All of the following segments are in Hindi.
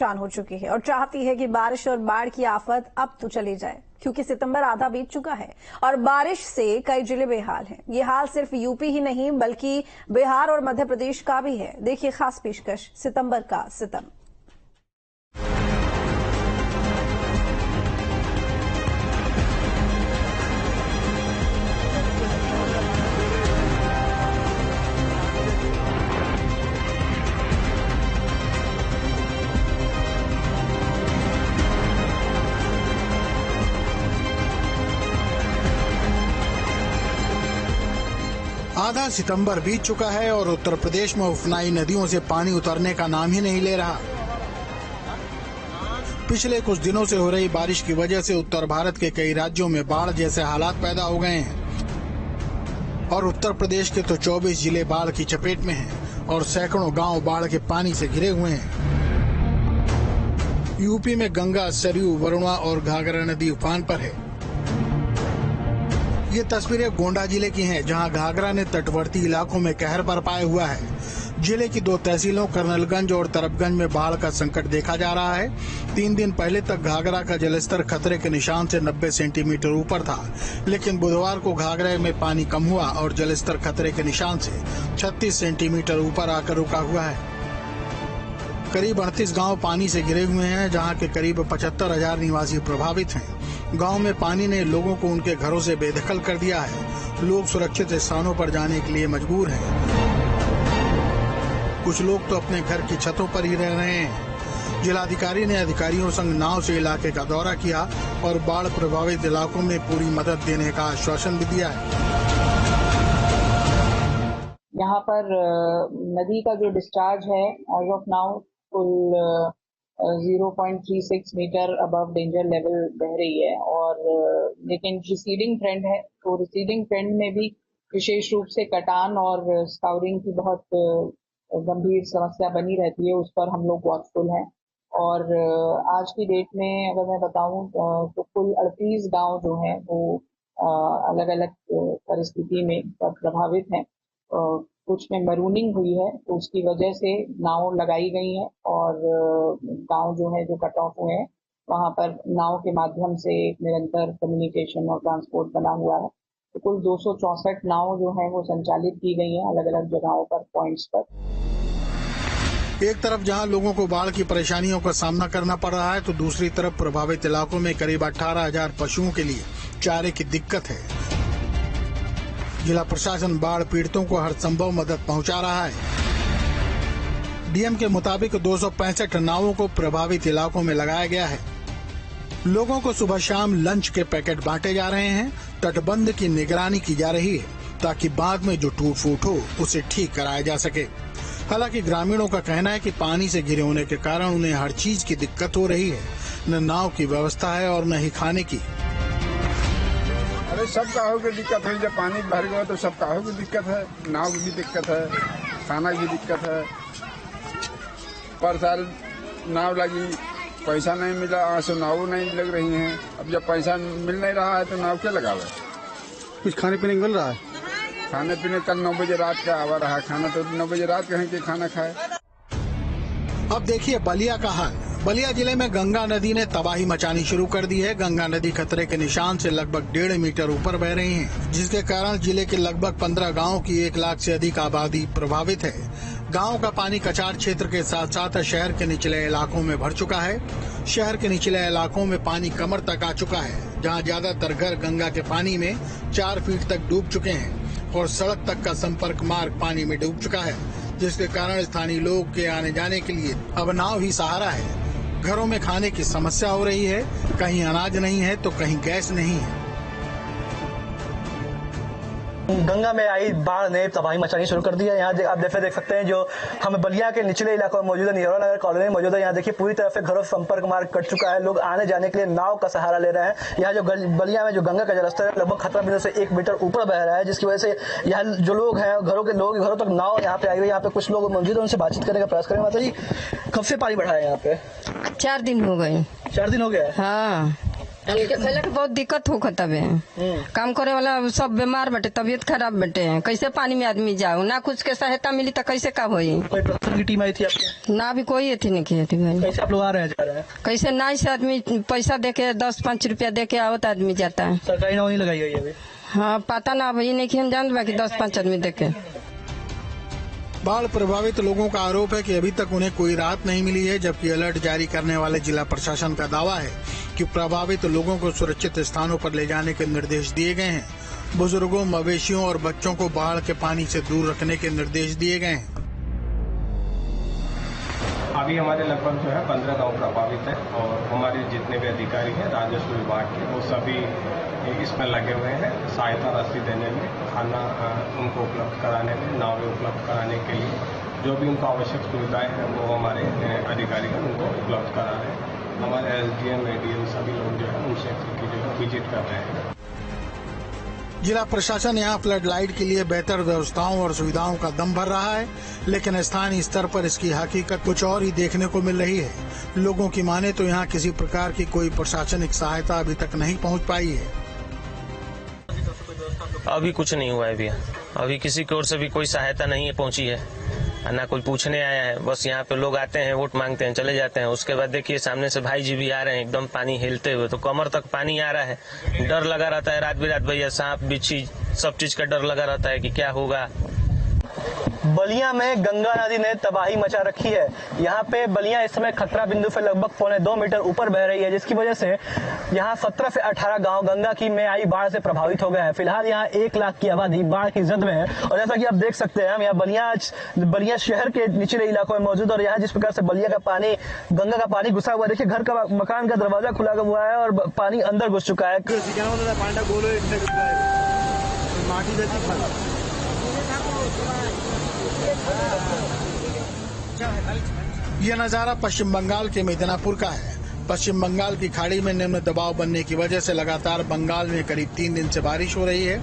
परेशान हो चुकी है और चाहती है कि बारिश और बाढ़ की आफत अब तो चली जाए, क्योंकि सितंबर आधा बीत चुका है और बारिश से कई जिले बेहाल हैं। ये हाल सिर्फ यूपी ही नहीं बल्कि बिहार और मध्य प्रदेश का भी है। देखिए खास पेशकश, सितंबर का सितम। आधा सितंबर बीत चुका है और उत्तर प्रदेश में उफनाई नदियों से पानी उतरने का नाम ही नहीं ले रहा। पिछले कुछ दिनों से हो रही बारिश की वजह से उत्तर भारत के कई राज्यों में बाढ़ जैसे हालात पैदा हो गए हैं और उत्तर प्रदेश के तो 24 जिले बाढ़ की चपेट में हैं और सैकड़ों गांव बाढ़ के पानी से घिरे हुए हैं। यूपी में गंगा, सरयू, वरुणा और घाघरा नदी उफान पर है। ये तस्वीरें गोंडा जिले की हैं, जहां घाघरा ने तटवर्ती इलाकों में कहर बरपाया हुआ है। जिले की 2 तहसीलों कर्नलगंज और तरफगंज में बाढ़ का संकट देखा जा रहा है। 3 दिन पहले तक घाघरा का जलस्तर खतरे के निशान से 90 सेंटीमीटर ऊपर था, लेकिन बुधवार को घाघरा में पानी कम हुआ और जलस्तर खतरे के निशान से 36 सेंटीमीटर ऊपर आकर रुका हुआ है। करीब 38 गांव पानी से घिरे हुए हैं, जहां के करीब 75,000 निवासी प्रभावित हैं। गांव में पानी ने लोगों को उनके घरों से बेदखल कर दिया है। लोग सुरक्षित स्थानों पर जाने के लिए मजबूर हैं। कुछ लोग तो अपने घर की छतों पर ही रह रहे हैं। जिलाधिकारी ने अधिकारियों संग नाव से इलाके का दौरा किया और बाढ़ प्रभावित इलाकों में पूरी मदद देने का आश्वासन भी दिया है। यहाँ पर नदी का जो डिस्चार्ज है एज ऑफ नाउ कुल 0.36 मीटर अबव डेंजर लेवल बह रही है और लेकिन रिसीडिंग ट्रेंड है, तो रिसीडिंग ट्रेंड में भी विशेष रूप से कटान और स्काउरिंग की बहुत गंभीर समस्या बनी रहती है। उस पर हम लोग वॉचफुल हैं और आज की डेट में अगर मैं बताऊं तो कुल 38 गांव जो हैं वो अलग अलग परिस्थिति में प्रभावित हैं। कुछ में मरूनिंग हुई है, तो उसकी वजह से नाव लगाई गई है और गांव जो है जो कट ऑफ हुए हैं वहां पर नाव के माध्यम से निरंतर कम्युनिकेशन और ट्रांसपोर्ट बना हुआ है। तो कुल 264 नाव जो है वो संचालित की गई हैं अलग अलग जगहों पर, पॉइंट्स पर। एक तरफ जहां लोगों को बाढ़ की परेशानियों का सामना करना पड़ रहा है, तो दूसरी तरफ प्रभावित इलाकों में करीब 18,000 पशुओं के लिए चारे की दिक्कत है। जिला प्रशासन बाढ़ पीड़ितों को हर संभव मदद पहुंचा रहा है। डीएम के मुताबिक 265 नावों को प्रभावित इलाकों में लगाया गया है। लोगों को सुबह शाम लंच के पैकेट बांटे जा रहे हैं। तटबंध की निगरानी की जा रही है ताकि बाद में जो टूट फूट हो उसे ठीक कराया जा सके। हालांकि ग्रामीणों का कहना है कि पानी से घिरे होने के कारण उन्हें हर चीज की दिक्कत हो रही है। न नाव की व्यवस्था है और न ही खाने की। अरे सब काहों की दिक्कत है, जब पानी भर गया तो सब काहों की दिक्कत है। नाव की भी दिक्कत है, खाना की दिक्कत है। पर साल नाव लगी, पैसा नहीं मिला, आंसू नाव नहीं लग रही हैं। अब जब पैसा मिल नहीं रहा है तो नाव क्या लगावे? कुछ खाने पीने मिल रहा है? खाने पीने कल 9 बजे रात का आवा रहा खाना, तो 9 बजे रात कहीं के खाना खाए। अब देखिए बलिया का हाल। बलिया जिले में गंगा नदी ने तबाही मचानी शुरू कर दी है। गंगा नदी खतरे के निशान से लगभग 1.5 मीटर ऊपर बह रही है, जिसके कारण जिले के लगभग 15 गांवों की 1 लाख से अधिक आबादी प्रभावित है। गांव का पानी कचार क्षेत्र के साथ साथ शहर के निचले इलाकों में भर चुका है। शहर के निचले इलाकों में पानी कमर तक आ चुका है, जहां ज्यादातर घर गंगा के पानी में 4 फीट तक डूब चुके हैं और सड़क तक का संपर्क मार्ग पानी में डूब चुका है, जिसके कारण स्थानीय लोग के आने जाने के लिए अब नाव ही सहारा है। घरों में खाने की समस्या हो रही है, कहीं अनाज नहीं है तो कहीं गैस नहीं है। गंगा में आई बाढ़ ने तबाही मचानी शुरू कर दी है। यहाँ आप देख सकते हैं, जो हम बलिया के निचले इलाकों में मौजूद है, निरौला नगर कॉलोनी में मौजूद है। यहाँ देखिए पूरी तरह से घरों से संपर्क मार्ग कट चुका है। लोग आने जाने के लिए नाव का सहारा ले रहे हैं। यहाँ जो बलिया में जो गंगा का जलस्तर है लगभग खतरा बिंदु से 1 मीटर ऊपर बह रहा है, जिसकी वजह से यहाँ जो लोग हैं घरों तक नाव यहाँ पे आई हुई है। यहाँ पे कुछ लोग मौजूद है, उनसे बातचीत करने का प्रयास करेंगे। माता जी, कब से पानी बढ़ा है यहाँ पे? 4 दिन हो गए। 4 दिन हो गया है? हाँ। हमके पहले के बहुत दिक्कत होखत हवे। काम करे वाला सब बीमार बटे, तबीयत खराब बटे, कैसे पानी में आदमी जाओ, ना कुछ के सहायता मिली तो कैसे का होई। कोई प्रशासन की टीम आई थी आपके? ना भी कोई थी नहीं की थी भाई। कैसे आप लोग आ रहे हैं जा रहे हैं? कैसे ना से आदमी पैसा दे के 10-5 रुपया दे के आवत आदमी जाता है। सरकारी नौकरी लगाई गई है अभी? हाँ पता ना भाई, नहीं हम जान बाकी 10-5 आदमी दे के। बाढ़ प्रभावित लोगों का आरोप है कि अभी तक उन्हें कोई राहत नहीं मिली है, जबकि अलर्ट जारी करने वाले जिला प्रशासन का दावा है कि प्रभावित लोगों को सुरक्षित स्थानों पर ले जाने के निर्देश दिए गए हैं। बुजुर्गों, मवेशियों और बच्चों को बाढ़ के पानी से दूर रखने के निर्देश दिए गए हैं। अभी हमारे लगभग जो है 15 गांव प्रभावित है और हमारे जितने भी अधिकारी हैं राजस्व विभाग के, वो सभी इसमें लगे हुए हैं सहायता राशि देने में, खाना उनको उपलब्ध कराने में, नावें उपलब्ध कराने के लिए जो भी उनको आवश्यक सुविधाएं हैं वो हमारे अधिकारी उनको उपलब्ध करा रहे हैं। हमारे SDM, ADM सभी लोग जो है उन क्षेत्र की जो है विजिट कर रहे हैं। जिला प्रशासन यहाँ फ्लड लाइट के लिए बेहतर व्यवस्थाओं और सुविधाओं का दम भर रहा है, लेकिन स्थानीय स्तर पर इसकी हकीकत कुछ और ही देखने को मिल रही है। लोगों की माने तो यहाँ किसी प्रकार की कोई प्रशासनिक सहायता अभी तक नहीं पहुँच पाई है। अभी कुछ नहीं हुआ है भैया, अभी किसी की ओर से भी कोई सहायता नहीं पहुंची है, ना कोई पूछने आया है। बस यहाँ पे लोग आते हैं, वोट मांगते हैं, चले जाते हैं। उसके बाद देखिए सामने से भाई जी भी आ रहे हैं एकदम पानी हिलते हुए, तो कमर तक पानी आ रहा है। डर लगा रहता है रात बिरात भैया, सांप बिच्छी सब चीज का डर लगा रहता है कि क्या होगा। बलिया में गंगा नदी ने तबाही मचा रखी है। यहाँ पे बलिया इस समय खतरा बिंदु से लगभग 1.25 मीटर ऊपर बह रही है, जिसकी वजह से यहाँ 17 से 18 गांव गंगा की में आई बाढ़ से प्रभावित हो गए हैं। फिलहाल यहाँ 1 लाख की आबादी बाढ़ की जद में है और जैसा कि आप देख सकते हैं हम यहाँ बलिया शहर के निचले इलाकों में मौजूद और यहाँ जिस प्रकार से बलिया का पानी, गंगा का पानी घुसा हुआ है। देखिए घर का मकान का दरवाजा खुला हुआ है और पानी अंदर घुस चुका है। यह नजारा पश्चिम बंगाल के मिदनापुर का है। पश्चिम बंगाल की खाड़ी में निम्न दबाव बनने की वजह से लगातार बंगाल में करीब 3 दिन से बारिश हो रही है।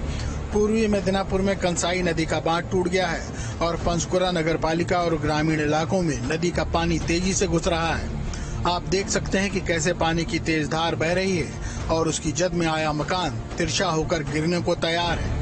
पूर्वी मिदनापुर में कंसाई नदी का बांध टूट गया है और पंचकुला नगरपालिका और ग्रामीण इलाकों में नदी का पानी तेजी से घुस रहा है। आप देख सकते हैं कि कैसे पानी की तेज धार बह रही है और उसकी जद में आया मकान तिरछा होकर गिरने को तैयार है।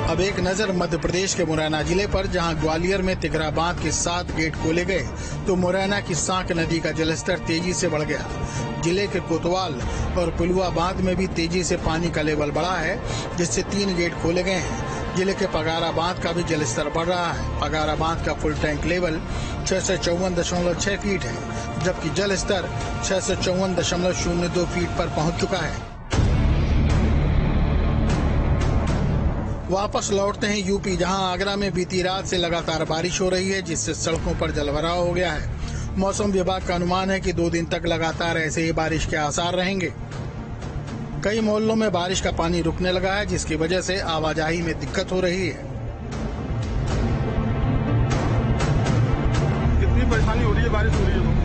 अब एक नजर मध्य प्रदेश के मुरैना जिले पर, जहां ग्वालियर में तिघरा बांध के 7 गेट खोले गए तो मुरैना की सांक नदी का जलस्तर तेजी से बढ़ गया। जिले के कोतवाल और पुलवा बांध में भी तेजी से पानी का लेवल बढ़ा है, जिससे 3 गेट खोले गए हैं। जिले के पगारा बांध का भी जलस्तर बढ़ रहा है। पगारा बांध का फुल टैंक लेवल 654.6 फीट है, जबकि जल स्तर 654.02 फीट पर पहुंच चुका है। वापस लौटते हैं यूपी, जहां आगरा में बीती रात से लगातार बारिश हो रही है, जिससे सड़कों पर जलभराव हो गया है। मौसम विभाग का अनुमान है कि 2 दिन तक लगातार ऐसे ही बारिश के आसार रहेंगे। कई मोहल्लों में बारिश का पानी रुकने लगा है, जिसकी वजह से आवाजाही में दिक्कत हो रही है। कितनी परेशानी हो रही है, बारिश हो रही है।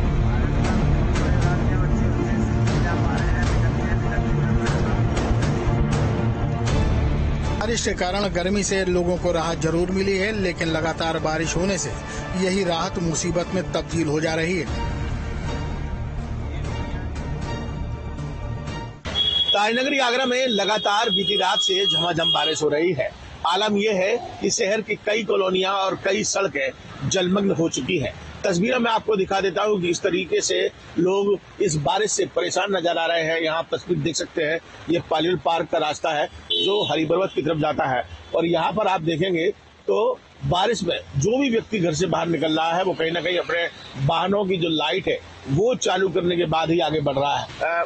बारिश के कारण गर्मी से लोगों को राहत जरूर मिली है, लेकिन लगातार बारिश होने से यही राहत मुसीबत में तब्दील हो जा रही है। ताजनगरी आगरा में लगातार बीती रात से झमाझम बारिश हो रही है। आलम यह है कि शहर की कई कॉलोनियां और कई सड़कें जलमग्न हो चुकी हैं। तस्वीरों में आपको दिखा देता हूं कि इस तरीके से लोग इस बारिश से परेशान नजर आ रहे हैं। यहाँ तस्वीर देख सकते हैं, ये पालियल पार्क का रास्ता है जो हरिपर्वत की तरफ जाता है और यहाँ पर आप देखेंगे तो बारिश में जो भी व्यक्ति घर से बाहर निकल रहा है वो कहीं ना कहीं अपने वाहनों की जो लाइट है वो चालू करने के बाद ही आगे बढ़ रहा है।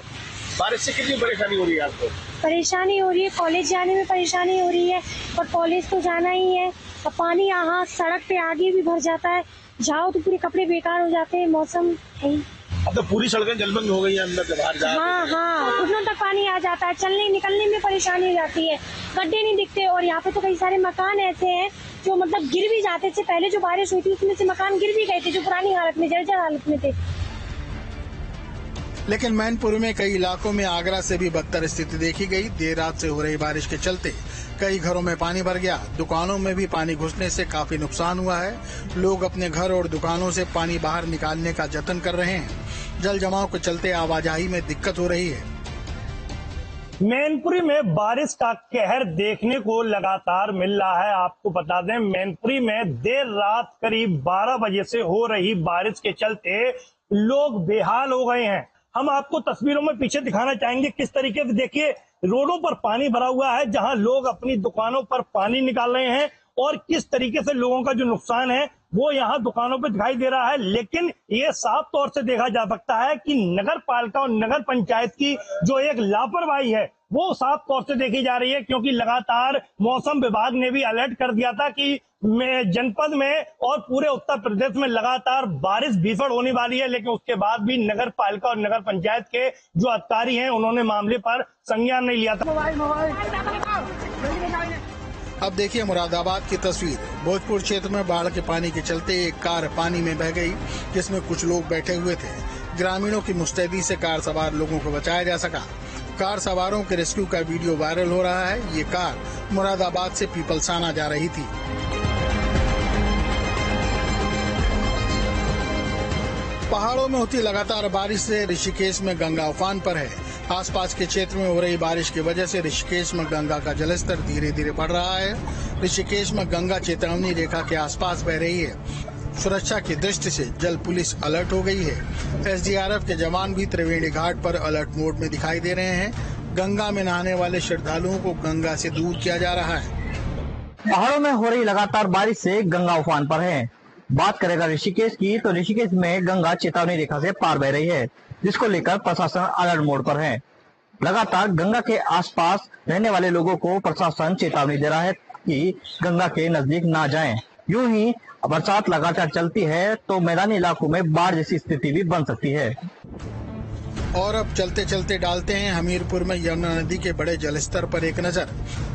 बारिश से कितनी परेशानी हो रही है आपको? परेशानी हो रही है, कॉलेज जाने में परेशानी हो रही है और कॉलेज तो जाना ही है और पानी यहाँ सड़क पे आगे भी भर जाता है, जाओ तो पूरे कपड़े बेकार हो जाते हैं। मौसम है, अब तो पूरी सड़कें जलमग्न हो गई हैं, अंदर से बाहर जाए। हाँ, घुटनों तक पानी आ जाता है, चलने निकलने में परेशानी हो जाती है, गड्ढे नहीं दिखते और यहाँ पे तो कई सारे मकान ऐसे हैं जो मतलब गिर भी जाते थे। पहले जो बारिश हुई थी उसमें से मकान गिर भी गए थे जो पुरानी हालत में, जर्जर हालत में थे। लेकिन मैनपुर में कई इलाकों में आगरा से भी बदतर स्थिति देखी गई। देर रात से हो रही बारिश के चलते कई घरों में पानी भर गया। दुकानों में भी पानी घुसने से काफी नुकसान हुआ है। लोग अपने घर और दुकानों से पानी बाहर निकालने का जतन कर रहे हैं। जल जमाव के चलते आवाजाही में दिक्कत हो रही है। मैनपुरी में बारिश का कहर देखने को लगातार मिल रहा है। आपको बता दें, मैनपुरी में देर रात करीब 12 बजे से हो रही बारिश के चलते लोग बेहाल हो गए हैं। हम आपको तस्वीरों में पीछे दिखाना चाहेंगे किस तरीके से, देखिए रोडों पर पानी भरा हुआ है, जहां लोग अपनी दुकानों पर पानी निकाल रहे हैं और किस तरीके से लोगों का जो नुकसान है वो यहाँ दुकानों पे दिखाई दे रहा है। लेकिन ये साफ तौर से देखा जा सकता है कि नगर पालिका और नगर पंचायत की जो एक लापरवाही है वो साफ तौर से देखी जा रही है, क्योंकि लगातार मौसम विभाग ने भी अलर्ट कर दिया था कि जनपद में और पूरे उत्तर प्रदेश में लगातार बारिश भीषण होने वाली है। लेकिन उसके बाद भी नगर पालिका और नगर पंचायत के जो अधिकारी हैं उन्होंने मामले पर संज्ञान नहीं लिया था। अब देखिए मुरादाबाद की तस्वीर। भोजपुर क्षेत्र में बाढ़ के पानी के चलते एक कार पानी में बह गई, जिसमें कुछ लोग बैठे हुए थे। ग्रामीणों की मुस्तैदी से कार सवार लोगों को बचाया जा सका। कार सवारों के रेस्क्यू का वीडियो वायरल हो रहा है। ये कार मुरादाबाद से पीपलसाना जा रही थी। पहाड़ों में होती लगातार बारिश से ऋषिकेश में गंगा उफान पर है। आसपास के क्षेत्र में हो रही बारिश की वजह से ऋषिकेश में गंगा का जलस्तर धीरे धीरे बढ़ रहा है। ऋषिकेश में गंगा चेतावनी रेखा के आसपास बह रही है। सुरक्षा की दृष्टि से जल पुलिस अलर्ट हो गई है। एसडीआरएफ के जवान भी त्रिवेणी घाट पर अलर्ट मोड में दिखाई दे रहे हैं। गंगा में नहाने वाले श्रद्धालुओं को गंगा से दूर किया जा रहा है। पहाड़ों में हो रही लगातार बारिश से गंगा उफान पर है। बात करेगा ऋषिकेश की, तो ऋषिकेश में गंगा चेतावनी रेखा से पार बह रही है, जिसको लेकर प्रशासन अलर्ट मोड पर है। लगातार गंगा के आसपास रहने वाले लोगों को प्रशासन चेतावनी दे रहा है कि गंगा के नजदीक ना जाएं। यूं ही बरसात लगातार चलती है तो मैदानी इलाकों में बाढ़ जैसी स्थिति भी बन सकती है। और अब चलते चलते डालते हैं हमीरपुर में यमुना नदी के बड़े जलस्तर पर एक नजर,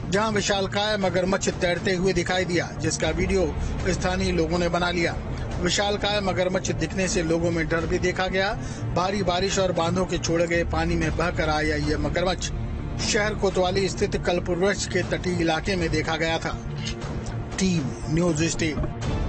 जहां विशालकाय मगरमच्छ तैरते हुए दिखाई दिया, जिसका वीडियो स्थानीय लोगों ने बना लिया। विशालकाय मगरमच्छ दिखने से लोगों में डर भी देखा गया। भारी बारिश और बांधों के छोड़े गए पानी में बहकर आया ये मगरमच्छ शहर कोतवाली स्थित कलपुरवृक्ष के तटीय इलाके में देखा गया था। Team news state.